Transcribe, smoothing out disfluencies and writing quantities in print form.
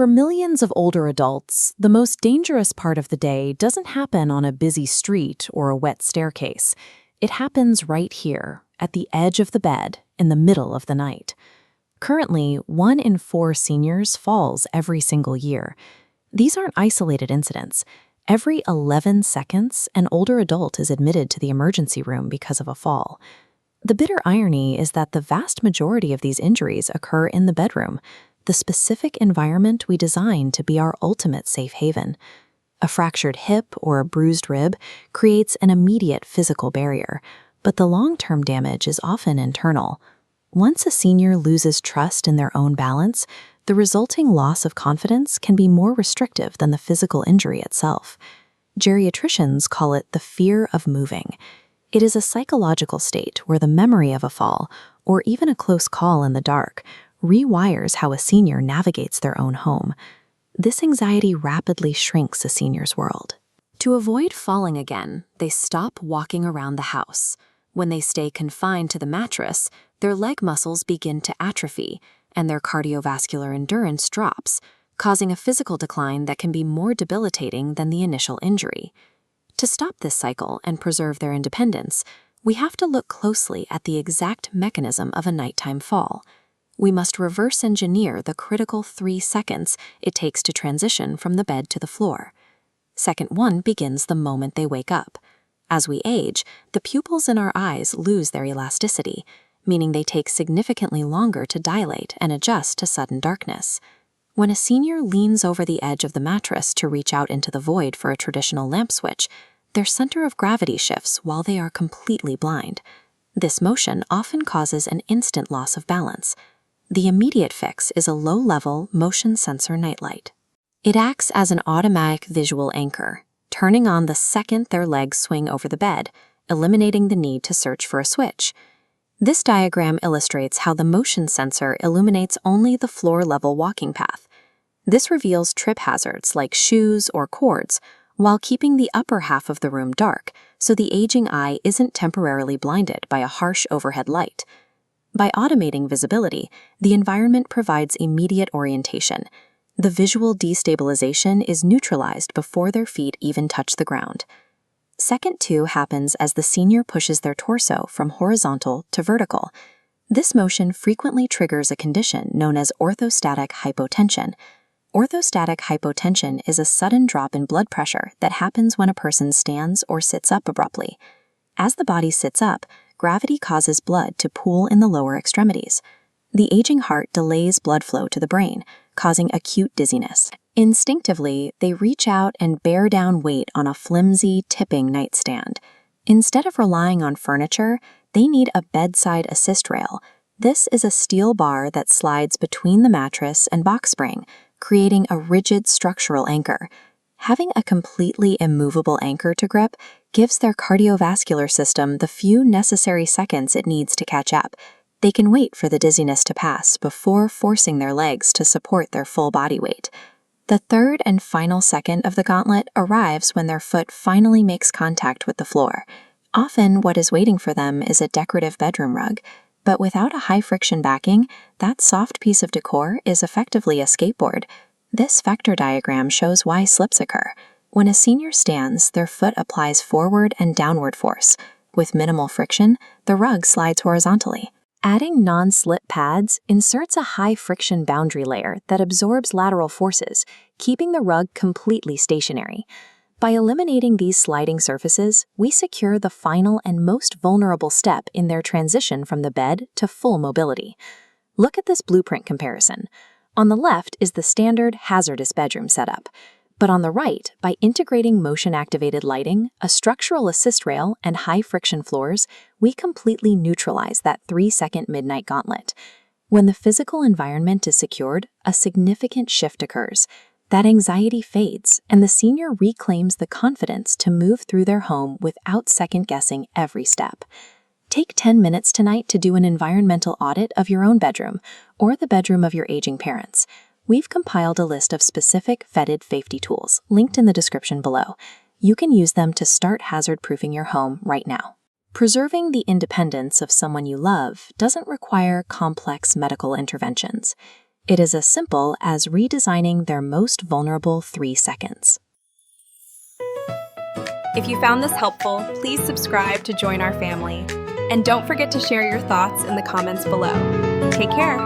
For millions of older adults, the most dangerous part of the day doesn't happen on a busy street or a wet staircase. It happens right here, at the edge of the bed, in the middle of the night. Currently, 1 in 4 seniors falls every single year. These aren't isolated incidents. Every 11 seconds, an older adult is admitted to the emergency room because of a fall. The bitter irony is that the vast majority of these injuries occur in the bedroom, the specific environment we designed to be our ultimate safe haven. A fractured hip or a bruised rib creates an immediate physical barrier, but the long-term damage is often internal. Once a senior loses trust in their own balance, the resulting loss of confidence can be more restrictive than the physical injury itself. Geriatricians call it the fear of moving. It is a psychological state where the memory of a fall, or even a close call in the dark, rewires how a senior navigates their own home. This anxiety rapidly shrinks a senior's world. To avoid falling again, they stop walking around the house. When they stay confined to the mattress, their leg muscles begin to atrophy, and their cardiovascular endurance drops, causing a physical decline that can be more debilitating than the initial injury. To stop this cycle and preserve their independence, we have to look closely at the exact mechanism of a nighttime fall. We must reverse engineer the critical 3 seconds it takes to transition from the bed to the floor. Second 1 begins the moment they wake up. As we age, the pupils in our eyes lose their elasticity, meaning they take significantly longer to dilate and adjust to sudden darkness. When a senior leans over the edge of the mattress to reach out into the void for a traditional lamp switch, their center of gravity shifts while they are completely blind. This motion often causes an instant loss of balance. The immediate fix is a low-level motion sensor nightlight. It acts as an automatic visual anchor, turning on the second their legs swing over the bed, eliminating the need to search for a switch. This diagram illustrates how the motion sensor illuminates only the floor-level walking path. This reveals trip hazards like shoes or cords, while keeping the upper half of the room dark, so the aging eye isn't temporarily blinded by a harsh overhead light. By automating visibility, the environment provides immediate orientation. The visual destabilization is neutralized before their feet even touch the ground. Second 2 happens as the senior pushes their torso from horizontal to vertical. This motion frequently triggers a condition known as orthostatic hypotension. Orthostatic hypotension is a sudden drop in blood pressure that happens when a person stands or sits up abruptly. As the body sits up, gravity causes blood to pool in the lower extremities. The aging heart delays blood flow to the brain, causing acute dizziness. Instinctively, they reach out and bear down weight on a flimsy, tipping nightstand. Instead of relying on furniture, they need a bedside assist rail. This is a steel bar that slides between the mattress and box spring, creating a rigid structural anchor. Having a completely immovable anchor to grip gives their cardiovascular system the few necessary seconds it needs to catch up. They can wait for the dizziness to pass before forcing their legs to support their full body weight. The third and final second of the gauntlet arrives when their foot finally makes contact with the floor. Often, what is waiting for them is a decorative bedroom rug, but without a high-friction backing, that soft piece of decor is effectively a skateboard. This vector diagram shows why slips occur. When a senior stands, their foot applies forward and downward force. With minimal friction, the rug slides horizontally. Adding non-slip pads inserts a high-friction boundary layer that absorbs lateral forces, keeping the rug completely stationary. By eliminating these sliding surfaces, we secure the final and most vulnerable step in their transition from the bed to full mobility. Look at this blueprint comparison. On the left is the standard hazardous bedroom setup. But on the right, by integrating motion-activated lighting, a structural assist rail, and high-friction floors, we completely neutralize that 3-second midnight gauntlet. When the physical environment is secured, a significant shift occurs. That anxiety fades, and the senior reclaims the confidence to move through their home without second-guessing every step. Take 10 minutes tonight to do an environmental audit of your own bedroom or the bedroom of your aging parents. We've compiled a list of specific vetted safety tools linked in the description below. You can use them to start hazard-proofing your home right now. Preserving the independence of someone you love doesn't require complex medical interventions. It is as simple as redesigning their most vulnerable 3 seconds. If you found this helpful, please subscribe to join our family. And don't forget to share your thoughts in the comments below. Take care.